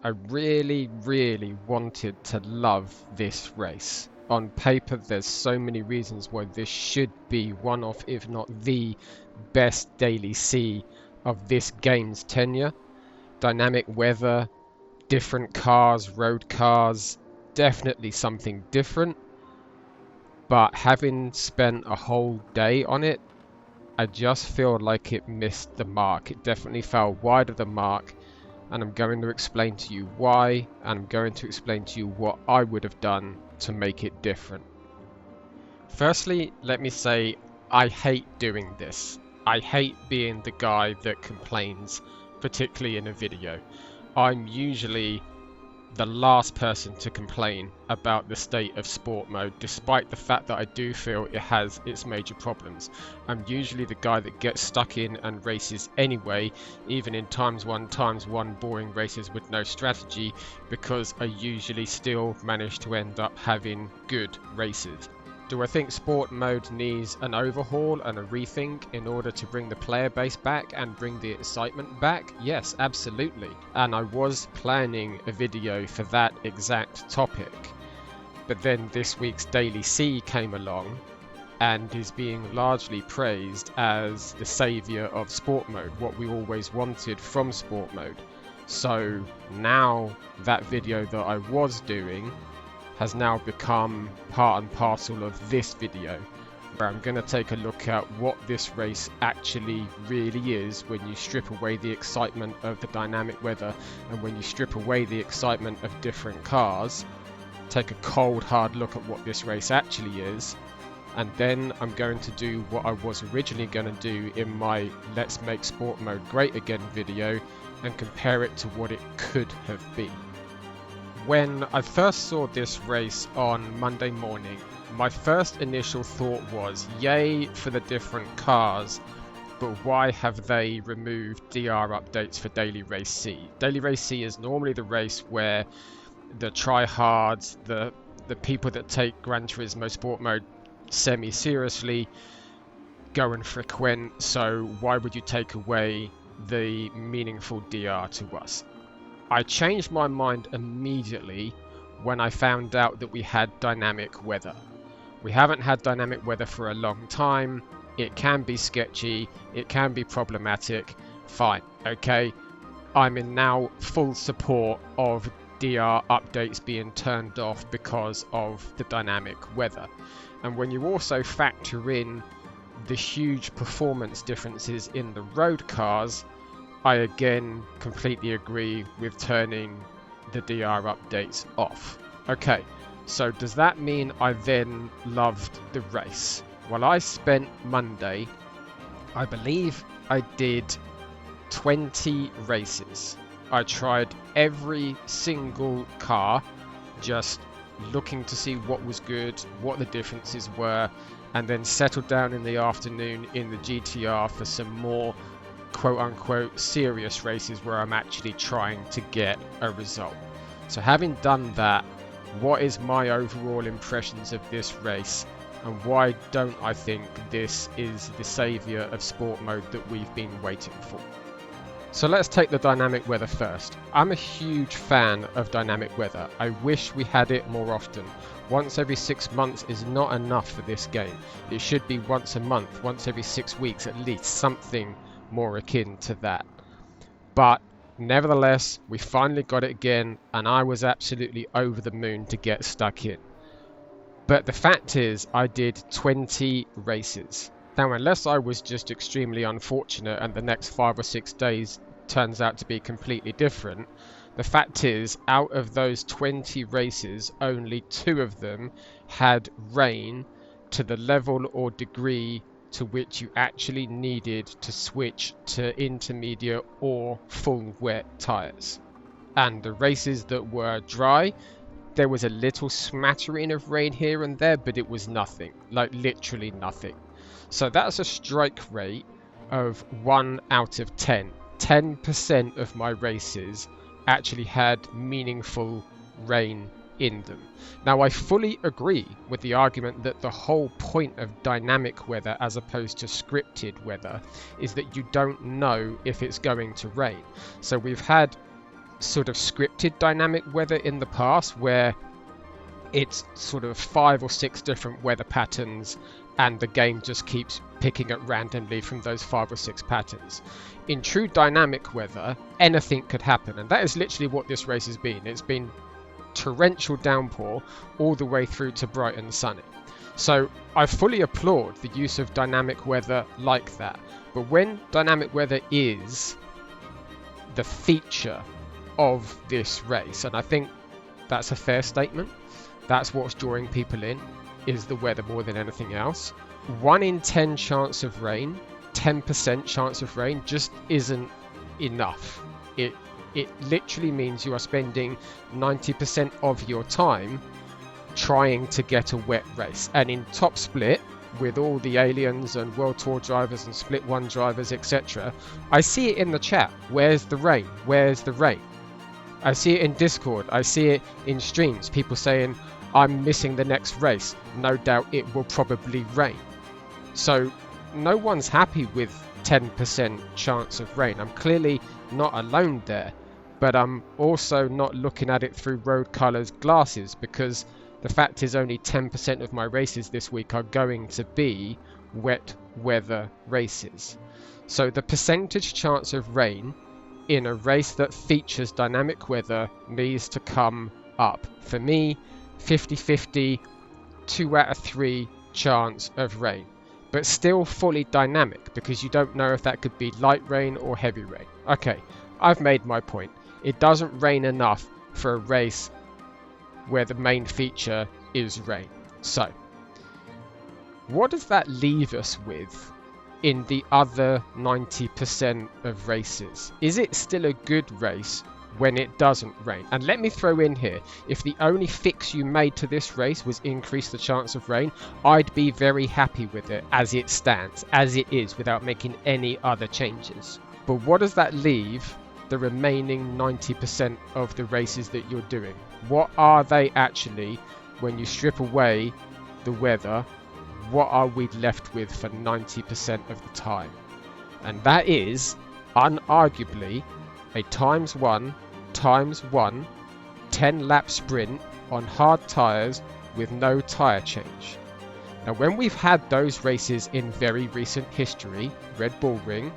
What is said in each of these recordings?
I really, really wanted to love this race. On paper, there's so many reasons why this should be one of, if not the best daily C of this game's tenure. Dynamic weather, different cars, road cars, definitely something different. But having spent a whole day on it, I just feel like it missed the mark. It definitely fell wide of the mark, and I'm going to explain to you why, and I'm going to explain to you what I would have done to make it different. Firstly, let me say I hate doing this. I hate being the guy that complains, particularly in a video. I'm usually the last person to complain about the state of sport mode, despite the fact that I do feel it has its major problems. I'm usually the guy that gets stuck in and races anyway, even in times one boring races with no strategy, because I usually still manage to end up having good races. Do I think sport mode needs an overhaul and a rethink in order to bring the player base back and bring the excitement back? Yes, absolutely. And I was planning a video for that exact topic. But then this week's Daily C came along and is being largely praised as the saviour of sport mode, what we always wanted from sport mode. So now that video that I was doing has now become part and parcel of this video, where I'm going to take a look at what this race actually really is when you strip away the excitement of the dynamic weather and when you strip away the excitement of different cars. Take a cold hard look at what this race actually is, and then I'm going to do what I was originally going to do in my Let's Make Sport Mode Great Again video and compare it to what it could have been. When I first saw this race on Monday morning, my first initial thought was, yay for the different cars, but why have they removed DR updates for Daily Race C? Daily Race C is normally the race where the tryhards, the people that take Gran Turismo Sport Mode semi-seriously, go and frequent, so why would you take away the meaningful DR to us? I changed my mind immediately when I found out that we had dynamic weather. We haven't had dynamic weather for a long time. It can be sketchy, it can be problematic. Fine, okay. I'm in now full support of DR updates being turned off because of the dynamic weather. And when you also factor in the huge performance differences in the road cars, I again completely agree with turning the DR updates off. Okay, so does that mean I then loved the race? Well, I spent Monday, I believe I did 20 races. I tried every single car, just looking to see what was good, what the differences were, and then settled down in the afternoon in the GTR for some more quote-unquote serious races where I'm actually trying to get a result. So having done that, what is my overall impressions of this race, and why don't I think this is the saviour of sport mode that we've been waiting for? So let's take the dynamic weather first. I'm a huge fan of dynamic weather. I wish we had it more often. Once every 6 months is not enough for this game. It should be once a month, once every 6 weeks at least, something more akin to that. But nevertheless, we finally got it again, and I was absolutely over the moon to get stuck in. But the fact is, I did 20 races. Now, unless I was just extremely unfortunate and the next 5 or 6 days turns out to be completely different, the fact is, out of those 20 races, only 2 of them had rain to the level or degree to which you actually needed to switch to intermediate or full wet tyres. And the races that were dry, there was a little smattering of rain here and there, but it was nothing, like literally nothing. So that's a strike rate of 1 out of 10. 10% of my races actually had meaningful rain in them. Now, I fully agree with the argument that the whole point of dynamic weather as opposed to scripted weather is that you don't know if it's going to rain. So we've had sort of scripted dynamic weather in the past, where it's sort of 5 or 6 different weather patterns and the game just keeps picking it randomly from those 5 or 6 patterns. In true dynamic weather, anything could happen, and that is literally what this race has been. It's been torrential downpour all the way through to bright and sunny. So I fully applaud the use of dynamic weather like that. But when dynamic weather is the feature of this race, and I think that's a fair statement, that's what's drawing people in, is the weather more than anything else. 1 in 10 chance of rain, 10% chance of rain just isn't enough. It literally means you are spending 90% of your time trying to get a wet race. And in Top Split, with all the aliens and World Tour drivers and Split 1 drivers, etc., I see it in the chat. Where's the rain? Where's the rain? I see it in Discord. I see it in streams. People saying, I'm missing the next race. No doubt it will probably rain. So no one's happy with 10% chance of rain. I'm clearly not alone there. But I'm also not looking at it through road colours glasses, because the fact is only 10% of my races this week are going to be wet weather races. So the percentage chance of rain in a race that features dynamic weather needs to come up. For me, 50-50, 2 out of 3 chance of rain. But still fully dynamic, because you don't know if that could be light rain or heavy rain. Okay, I've made my point. It doesn't rain enough for a race where the main feature is rain. So, what does that leave us with in the other 90% of races? Is it still a good race when it doesn't rain? And let me throw in here, if the only fix you made to this race was increase the chance of rain, I'd be very happy with it as it stands, as it is, without making any other changes. But what does that leave the remaining 90% of the races that you're doing? What are they actually, when you strip away the weather? What are we left with for 90% of the time? And that is unarguably a ×1 ×1 10-lap sprint on hard tyres with no tyre change. Now, when we've had those races in very recent history, Red Bull Ring,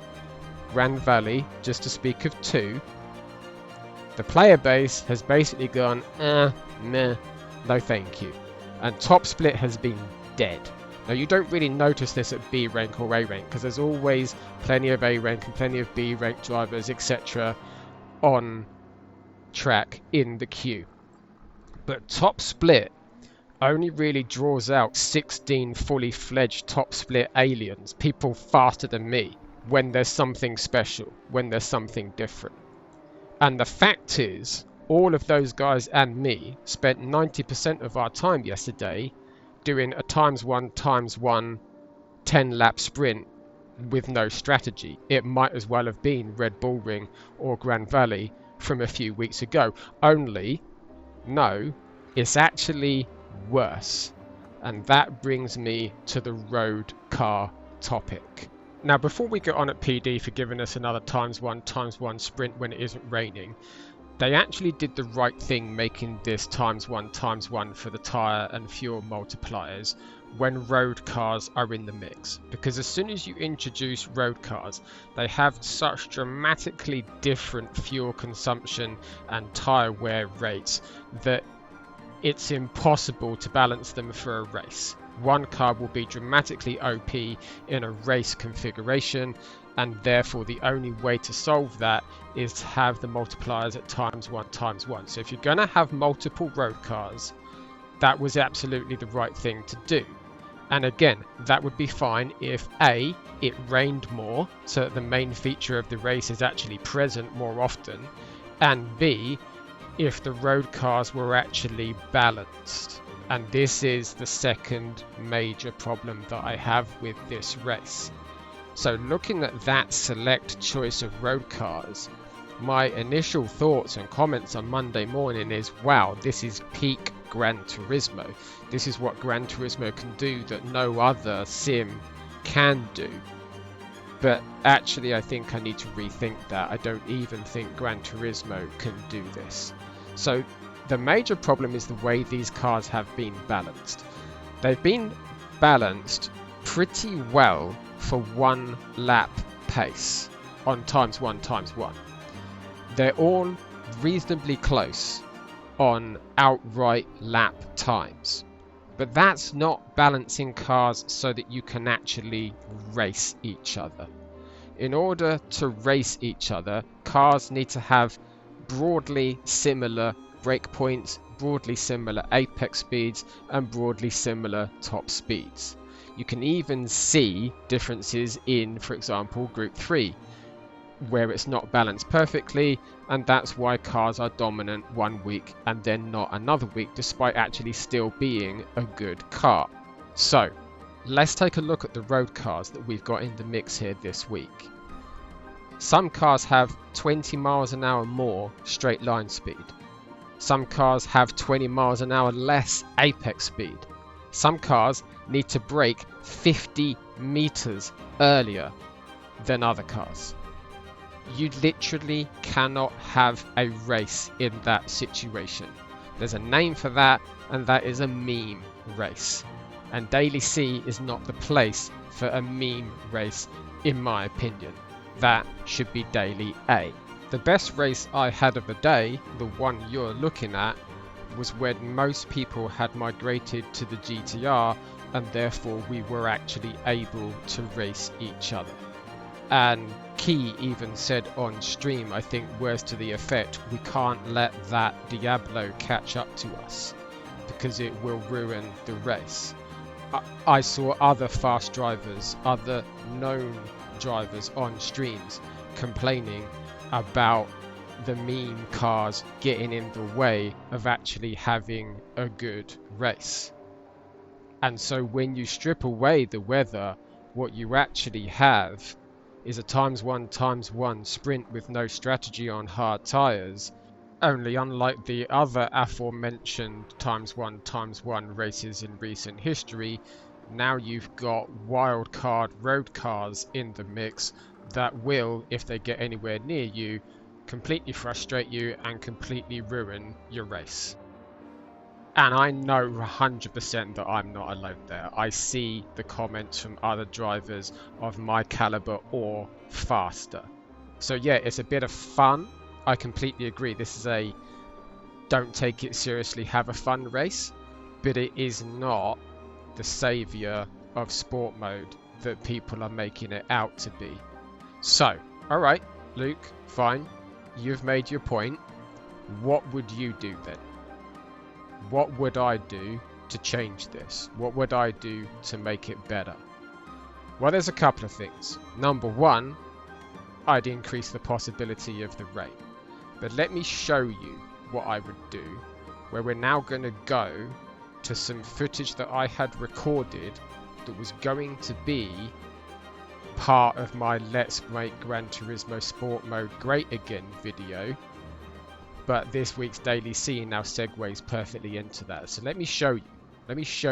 Grand Valley, just to speak of 2, the player base has basically gone, meh, no thank you. And Top Split has been dead. Now, you don't really notice this at B rank or A rank, because there's always plenty of A rank and plenty of B rank drivers, etc. on track in the queue. But Top Split only really draws out 16 fully fledged Top Split aliens, people faster than me, when there's something special, when there's something different. And the fact is, all of those guys and me spent 90% of our time yesterday doing a ×1 ×1 10-lap sprint with no strategy. It might as well have been Red Bull Ring or Grand Valley from a few weeks ago. Only, no, it's actually worse. And that brings me to the road car topic. Now, before we get on at PD for giving us another ×1 ×1 sprint when it isn't raining, they actually did the right thing making this ×1 ×1 for the tyre and fuel multipliers when road cars are in the mix. Because as soon as you introduce road cars, they have such dramatically different fuel consumption and tyre wear rates that it's impossible to balance them for a race. One car will be dramatically OP in a race configuration, and therefore the only way to solve that is to have the multipliers at ×1 ×1. So if you're going to have multiple road cars, that was absolutely the right thing to do. And again, that would be fine if A, it rained more, so that the main feature of the race is actually present more often, and B, if the road cars were actually balanced. And this is the second major problem that I have with this race. So looking at that select choice of road cars, my initial thoughts and comments on Monday morning is, wow, this is peak Gran Turismo. This is what Gran Turismo can do that no other sim can do. But actually, I think I need to rethink that. I don't even think Gran Turismo can do this. So the major problem is the way these cars have been balanced. They've been balanced pretty well for 1 lap pace on ×1 They're all reasonably close on outright lap times. But that's not balancing cars so that you can actually race each other. In order to race each other, cars need to have broadly similar breakpoints, broadly similar apex speeds, and broadly similar top speeds. You can even see differences in, for example, Group 3, where it's not balanced perfectly, and that's why cars are dominant 1 week and then not another week, despite actually still being a good car. So let's take a look at the road cars that we've got in the mix here this week. Some cars have 20 miles an hour more straight line speed. Some cars have 20 miles an hour less apex speed. Some cars need to brake 50 meters earlier than other cars. You literally cannot have a race in that situation. There's a name for that, and that is a meme race. And Daily C is not the place for a meme race, in my opinion. That should be Daily A. The best race I had of the day, the one you're looking at, was when most people had migrated to the GTR, and therefore we were actually able to race each other. And Key even said on stream, I think words to the effect, we can't let that Diablo catch up to us because it will ruin the race. I saw other fast drivers, other known drivers on streams complaining about the meme cars getting in the way of actually having a good race. And so when you strip away the weather, what you actually have is a ×1 sprint with no strategy on hard tyres, only unlike the other aforementioned ×1 races in recent history, now you've got wildcard road cars in the mix that will, if they get anywhere near you, completely frustrate you and completely ruin your race. And I know 100% that I'm not alone there. I see the comments from other drivers of my caliber or faster. So yeah, it's a bit of fun. I completely agree. This is a don't take it seriously, have a fun race. But it is not the saviour of sport mode that people are making it out to be. So, alright, Luke, fine. You've made your point. What would you do then? What would I do to change this? What would I do to make it better? Well, there's a couple of things. Number one, I'd increase the possibility of the rain. But let me show you what I would do, where we're now going to go to some footage that I had recorded that was going to be part of my Let's Make Gran Turismo Sport Mode Great Again video. But this week's Daily C now segues perfectly into that. So let me show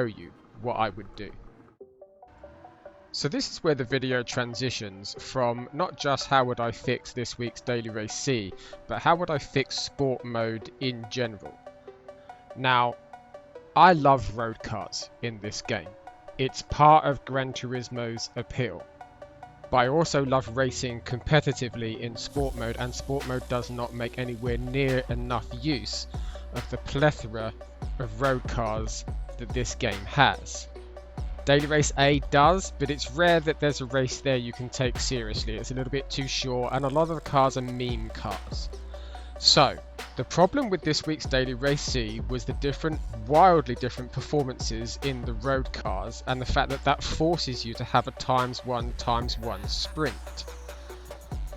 you what I would do. So this is where the video transitions from not just how would I fix this week's Daily Race C, but how would I fix sport mode in general. Now, I love road cars in this game. It's part of Gran Turismo's appeal. But I also love racing competitively in sport mode, and sport mode does not make anywhere near enough use of the plethora of road cars that this game has. Daily Race A does, but it's rare that there's a race there you can take seriously. It's a little bit too short, and a lot of the cars are meme cars. So, the problem with this week's Daily Race C was the wildly different performances in the road cars, and the fact that that forces you to have a ×1 sprint.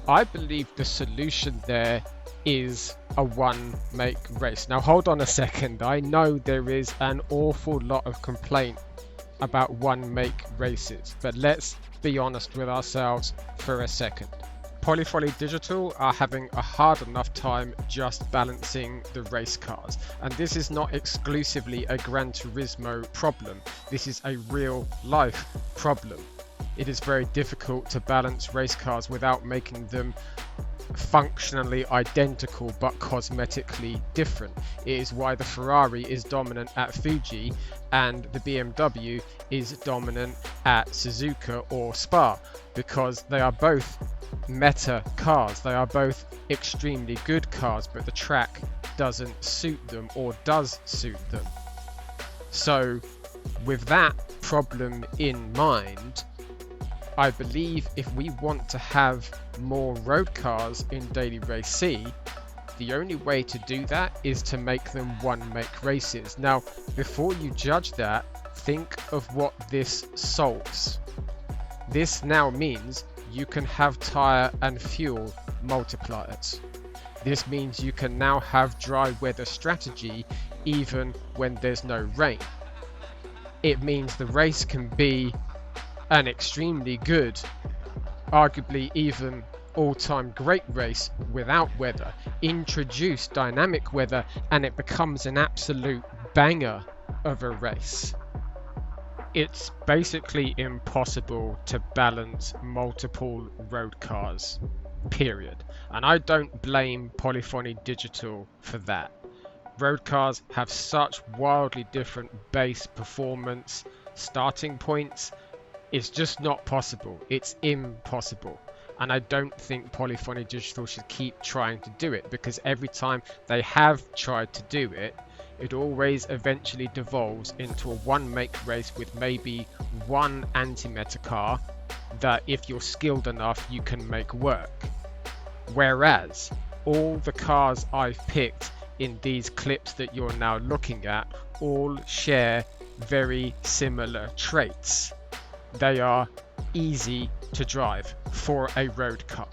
I believe the solution there is a one-make race. Now hold on a second, I know there is an awful lot of complaint about one-make races, but let's be honest with ourselves for a second. Polyfolly Digital are having a hard enough time just balancing the race cars, and this is not exclusively a Gran Turismo problem, this is a real life problem. it is very difficult to balance race cars without making them functionally identical but cosmetically different. It is why the Ferrari is dominant at Fuji and the BMW is dominant at Suzuka or Spa, because they are both meta cars. They are both extremely good cars, but the track doesn't suit them or does suit them. So with that problem in mind, I believe if we want to have more road cars in Daily Race C, the only way to do that is to make them one-make races. Now, before you judge that, think of what this solves. This now means you can have tyre and fuel multipliers. This means you can now have dry weather strategy even when there's no rain. It means the race can be an extremely good, arguably even all-time great race without weather. Introduce dynamic weather and it becomes an absolute banger of a race. It's basically impossible to balance multiple road cars, period. And I don't blame Polyphony Digital for that. Road cars have such wildly different base performance starting points. It's just not possible. It's impossible. And I don't think Polyphony Digital should keep trying to do it, because every time they have tried to do it, it always eventually devolves into a one-make race with maybe one anti-meta car that, if you're skilled enough, you can make work. Whereas all the cars I've picked in these clips that you're now looking at all share very similar traits. They are easy to drive for a road car.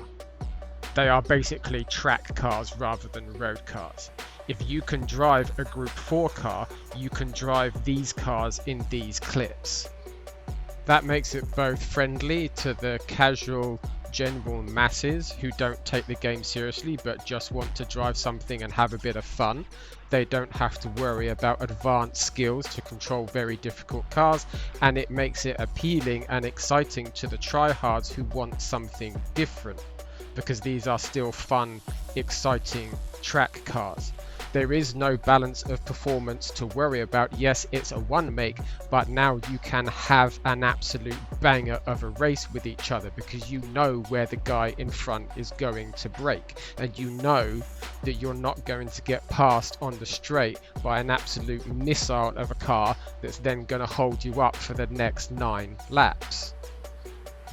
They are basically track cars rather than road cars. If you can drive a Group 4 car, you can drive these cars in these clips. That makes it both friendly to the casual general masses who don't take the game seriously but just want to drive something and have a bit of fun. They don't have to worry about advanced skills to control very difficult cars, and it makes it appealing and exciting to the tryhards who want something different, because these are still fun, exciting track cars. There is no balance of performance to worry about. Yes, it's a one make, but now you can have an absolute banger of a race with each other, because you know where the guy in front is going to brake, and you know that you're not going to get passed on the straight by an absolute missile of a car that's then going to hold you up for the next 9 laps.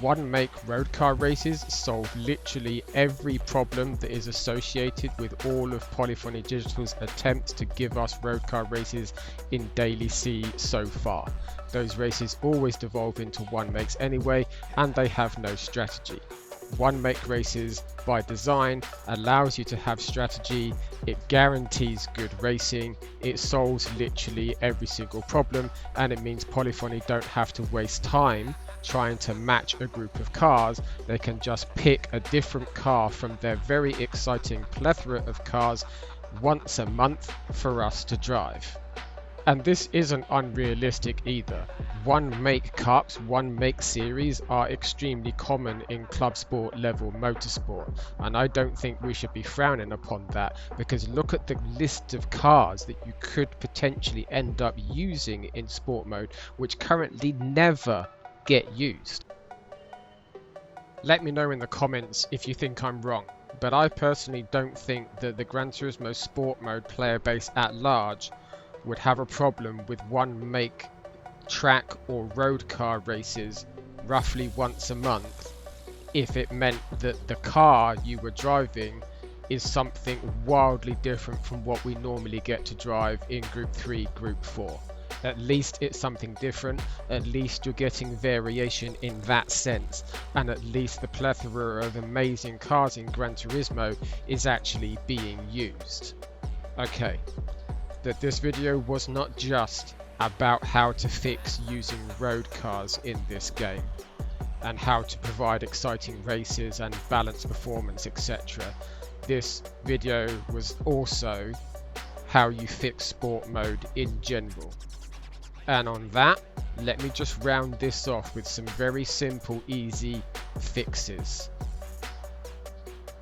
One make road car races solve literally every problem that is associated with all of Polyphony Digital's attempts to give us road car races in Daily C so far. Those races always devolve into one makes anyway, and they have no strategy. One make races by design allows you to have strategy, it guarantees good racing, it solves literally every single problem, and it means Polyphony don't have to waste time trying to match a group of cars. They can just pick a different car from their very exciting plethora of cars once a month for us to drive. And this isn't unrealistic either. One make cups, one make series are extremely common in club sport level motorsport, and I don't think we should be frowning upon that, because look at the list of cars that you could potentially end up using in sport mode which currently never get used. Let me know in the comments if you think I'm wrong, but I personally don't think that the Gran Turismo sport mode player base at large would have a problem with one make track or road car races roughly once a month if it meant that the car you were driving is something wildly different from what we normally get to drive in Group 3, Group 4. At least it's something different, at least you're getting variation in that sense, and at least the plethora of amazing cars in Gran Turismo is actually being used. Okay, that this video was not just about how to fix using road cars in this game and how to provide exciting races and balance performance, etc. This video was also how you fix sport mode in general. And on that, let me just round this off with some very simple, easy fixes.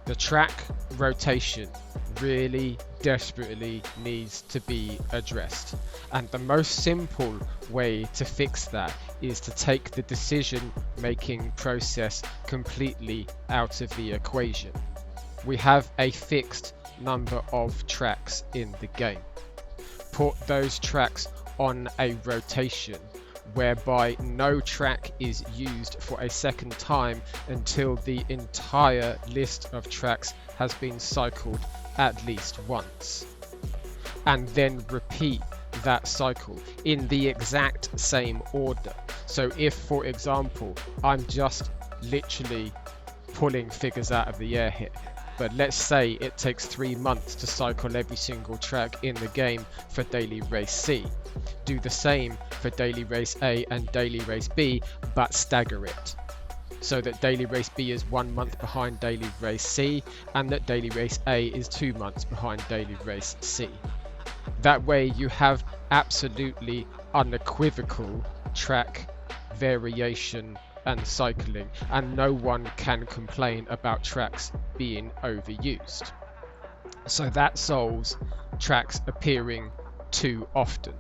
The track rotation really desperately needs to be addressed, and the most simple way to fix that is to take the decision making process completely out of the equation. We have a fixed number of tracks in the game. Put those tracks on a rotation whereby no track is used for a second time until the entire list of tracks has been cycled at least once, and then repeat that cycle in the exact same order. So if, for example, I'm just literally pulling figures out of the air here, but let's say it takes 3 months to cycle every single track in the game for Daily Race C. Do the same for Daily Race A and Daily Race B, but stagger it, so that Daily Race B is 1 month behind Daily Race C, and that Daily Race A is 2 months behind Daily Race C. That way you have absolutely unequivocal track variation and cycling, and no one can complain about tracks being overused. So that solves tracks appearing too often.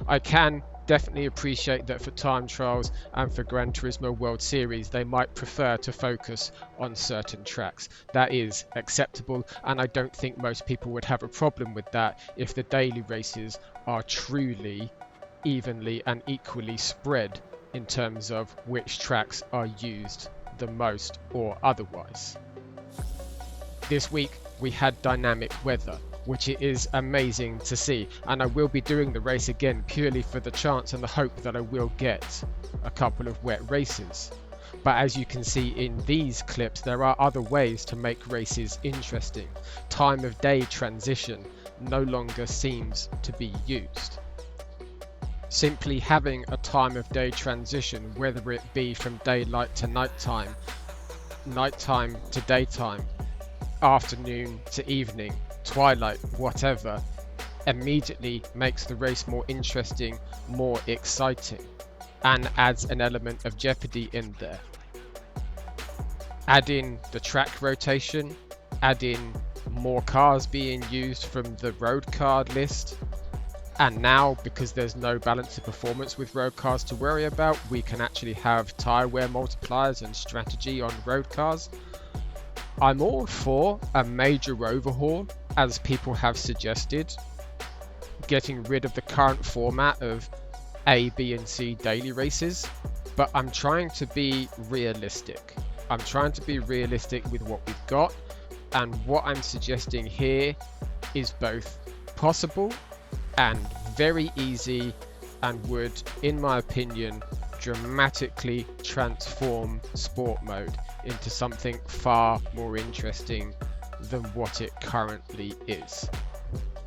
I can definitely appreciate that for time trials and for Gran Turismo World Series they might prefer to focus on certain tracks. That is acceptable, and I don't think most people would have a problem with that if the daily races are truly evenly and equally spread in terms of which tracks are used the most or otherwise. This week we had dynamic weather, which it is amazing to see, and I will be doing the race again purely for the chance and the hope that I will get a couple of wet races. But as you can see in these clips, there are other ways to make races interesting. Time of day transition no longer seems to be used. Simply having a time of day transition, whether it be from daylight to nighttime, nighttime to daytime, afternoon to evening, twilight, whatever, immediately makes the race more interesting, more exciting, and adds an element of jeopardy in there. Add in the track rotation, add in more cars being used from the road card list, and now, because there's no balance of performance with road cars to worry about, we can actually have tyre wear multipliers and strategy on road cars. I'm all for a major overhaul, as people have suggested, getting rid of the current format of A, B and C daily races, but I'm trying to be realistic. I'm trying to be realistic with what we've got, and what I'm suggesting here is both possible and very easy, and would, in my opinion, dramatically transform sport mode into something far more interesting than what it currently is.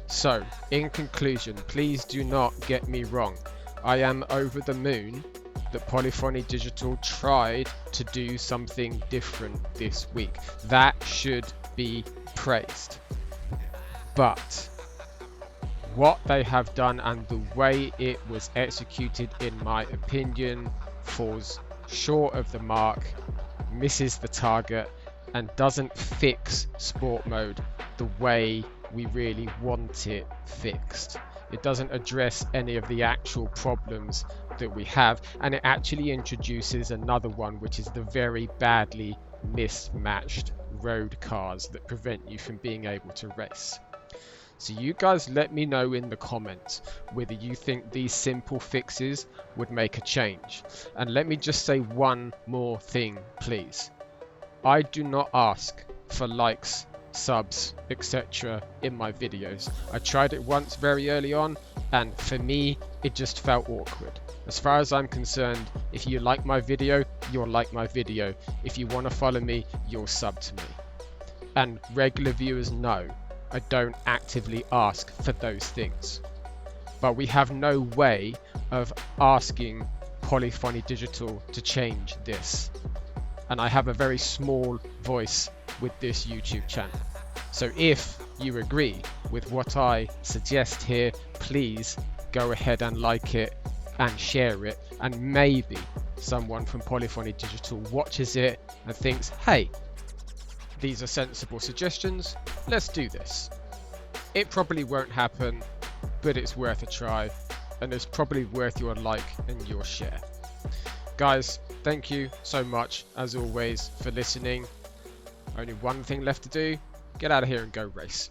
So, in conclusion, please do not get me wrong. I am over the moon that Polyphony Digital tried to do something different this week. That should be praised. But what they have done and the way it was executed, in my opinion, falls short of the mark, misses the target, and doesn't fix sport mode the way we really want it fixed. It doesn't address any of the actual problems that we have, and it actually introduces another one, which is the very badly mismatched road cars that prevent you from being able to race. So you guys let me know in the comments whether you think these simple fixes would make a change. And let me just say one more thing, please. I do not ask for likes, subs, etc. in my videos. I tried it once very early on, and for me it just felt awkward. As far as I'm concerned, if you like my video, you'll like my video. If you want to follow me, you'll sub to me. And regular viewers know I don't actively ask for those things. But we have no way of asking Polyphony Digital to change this. And I have a very small voice with this YouTube channel. So if you agree with what I suggest here, please go ahead and like it and share it, and maybe someone from Polyphony Digital watches it and thinks, hey, these are sensible suggestions, let's do this. It probably won't happen, but it's worth a try, and it's probably worth your like and your share. Guys, thank you so much, as always, for listening. Only one thing left to do, get out of here and go race.